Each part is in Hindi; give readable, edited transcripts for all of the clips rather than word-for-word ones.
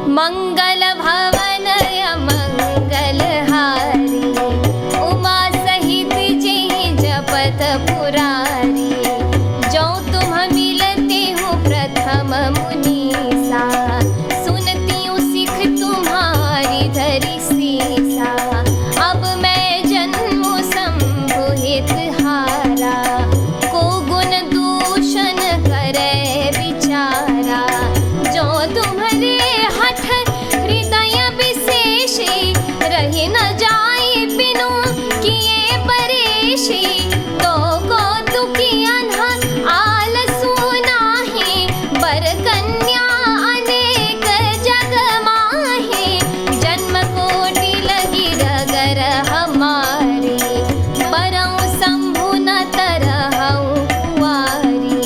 मंगल भवन मंगलहारी, उमा सहित जी जपत पुरारी। जो तुम मिलते हो प्रथम मुनीसा, सुनती हूँ सिख तुम्हारी धरी सीसा। अब मैं जन्मो शंभु हित हारा, को गुण दूषण करे विचारा। जो तुम्हारे हठ हृदय विशेषी, रही न जाए बिनु किए परेशी। तो कौतुकी अनहा आलसु नाहि, बर कन्या अनेक जग माहि। जन्म कोटि लगी रगर हमारी, बरऊ शंभु न तरहु कुंवारी।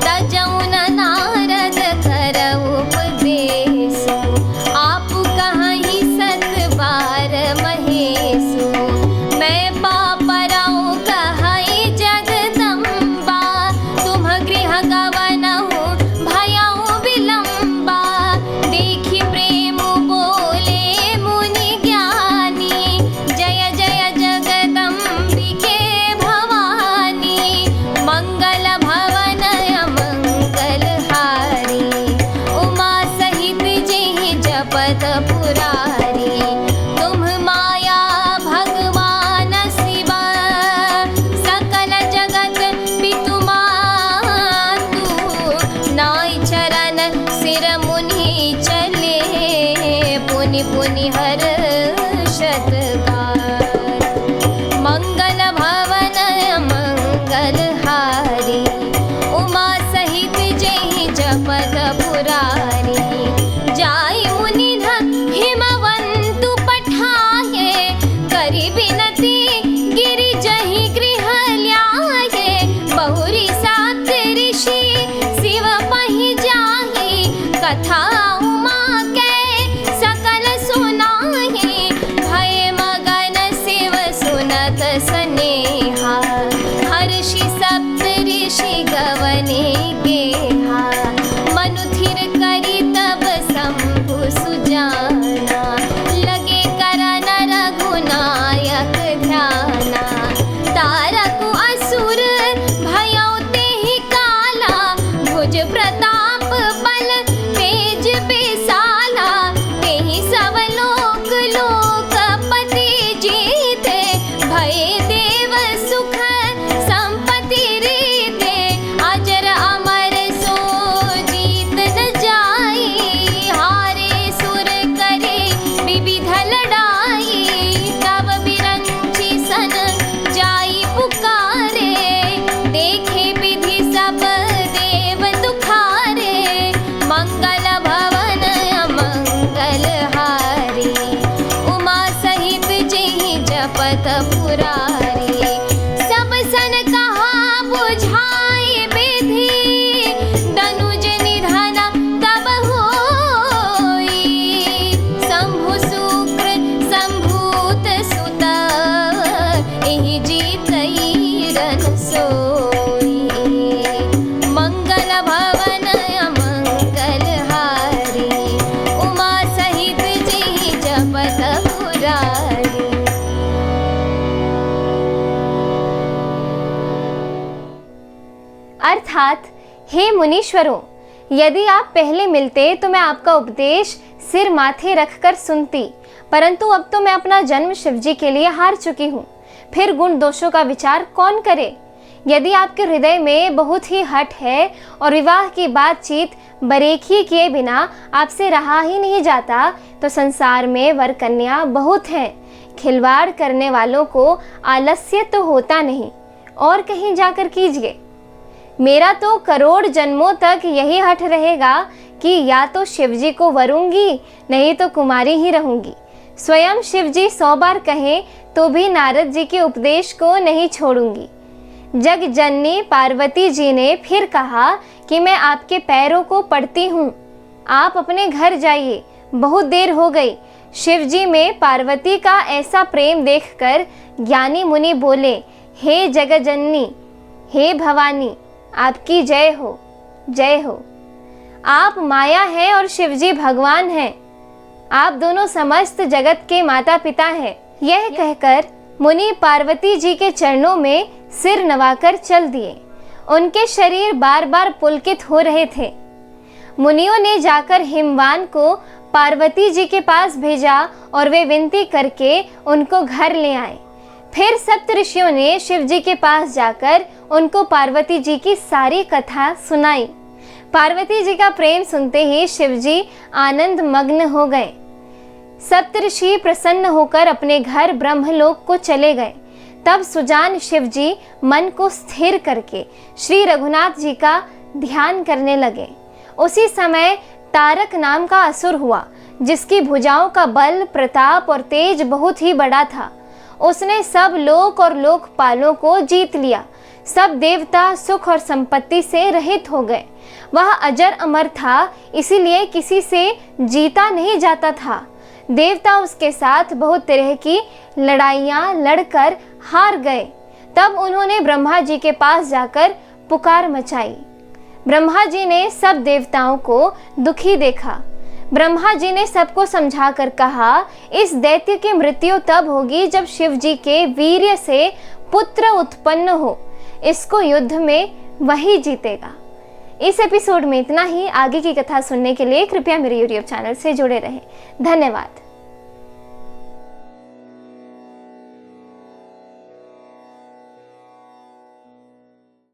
तजऊ न नारद करऊ उपदेशु, आप कहीं सत बार महेशु। मैं पापराऊ कहीं जगदम्बा, तुम गृह गवनहु भयऊ विलंबा। देखी प्रेम बोले मुनि ज्ञानी, जय जय जगदम्बिके भवानी। मंगल भवन मंगलहारी, उमा सहित जी जपत पुरारी। तुम माया भगवान शिवा, सकल जगत पितु मातु। नाई चरण सिर मुनि चले, पुनि पुनि हर्षतकार। मंगल भवन मंगलहारी, उमा सहित जय जपत पुरारी। जाई मुनि हिमवंतु पठाये, करी बिनती गिरि जहि गृह ल्याये। बहुरी सात ऋषि शिव पहि जाहि, कथा उमा के सकल सुनाहि। भय मगन शिव सुनत स्नेहा, हर्षि सप्त ऋषि गवने गेहा। मनुथिर करी तब शंभु सुजाना, लगे करन रघुनायक ध्याना। तारक असुर भयउ तेहि काला, भुज प्रताप बल तेज बेसाला। तेहि सब लोक लोकपति जीते, भय देव सुख संपत्ति रीते। अजर अमर सो जीत न जाई, हारे सुर करे विविध लड़ाई। तब बिरंची सन जाई पुकारे, देखे विधि सब देव दुखारे। मंगल भवन मंगलहारी, उमा सहित जी जपत पुरारी। सब सन कहा बुझाए विधि, दनुज निधन तब होई। शंभु शुक्र संभूत सुत, एहि जीतई रन सोई। मंगल भवन मंगलहारी, उमा सहित जी जपत पुरारी। अर्थात, हे मुनीश्वरों, यदि आप पहले मिलते तो मैं आपका उपदेश सिर माथे रखकर सुनती, परंतु अब तो मैं अपना जन्म शिवजी के लिए हार चुकी हूँ। फिर गुण दोषों का विचार कौन करे? यदि आपके हृदय में बहुत ही हठ है और विवाह की बातचीत बरेखी किए बिना आपसे रहा ही नहीं जाता, तो संसार में वर कन्या बहुत हैं। खिलवाड़ करने वालों को आलस्य तो होता नहीं, और कहीं जाकर कीजिए। मेरा तो करोड़ जन्मों तक यही हठ रहेगा कि या तो शिवजी को वरूंगी, नहीं तो कुमारी ही रहूंगी। स्वयं शिवजी 100 बार कहें तो भी नारद जी के उपदेश को नहीं छोड़ूंगी। जग जननी पार्वती जी ने फिर कहा कि मैं आपके पैरों को पड़ती हूँ, आप अपने घर जाइए, बहुत देर हो गई। शिवजी में पार्वती का ऐसा प्रेम देखकर ज्ञानी मुनि बोले, हे जगजननी, हे भवानी, आपकी जय हो, जय हो। आप माया हैं और शिवजी भगवान हैं। आप दोनों समस्त जगत के माता पिता हैं। यह कहकर मुनि पार्वती जी के चरणों में सिर नवाकर चल दिए। उनके शरीर बार बार पुलकित हो रहे थे। मुनियों ने जाकर हिमवान को पार्वती जी के पास भेजा और वे विनती करके उनको घर ले आए। फिर सप्त ऋषियों ने शिव जी के पास जाकर उनको पार्वती जी की सारी कथा सुनाई। पार्वती जी का प्रेम सुनते ही शिव जी आनंद मग्न हो गए। सप्तऋषि प्रसन्न होकर अपने घर ब्रह्मलोक को चले गए। तब सुजान शिव जी मन को स्थिर करके श्री रघुनाथ जी का ध्यान करने लगे। उसी समय तारक नाम का असुर हुआ, जिसकी भुजाओं का बल, प्रताप और तेज बहुत ही बड़ा था। उसने सब लोक और लोकपालों को जीत लिया। सब देवता सुख और संपत्ति से रहित हो गए। वह अजर अमर था, इसीलिए किसी से जीता नहीं जाता था। देवता उसके साथ बहुत तरह की लड़ाइयाँ लड़कर हार गए। तब उन्होंने ब्रह्मा जी के पास जाकर पुकार मचाई। ब्रह्मा जी ने सब देवताओं को दुखी देखा। ब्रह्मा जी ने सबको समझाकर कहा, इस दैत्य की मृत्यु तब होगी जब शिव जी के वीर्य से पुत्र उत्पन्न हो। इसको युद्ध में वही जीतेगा। इस एपिसोड में इतना ही। आगे की कथा सुनने के लिए कृपया मेरे YouTube चैनल से जुड़े रहें। धन्यवाद।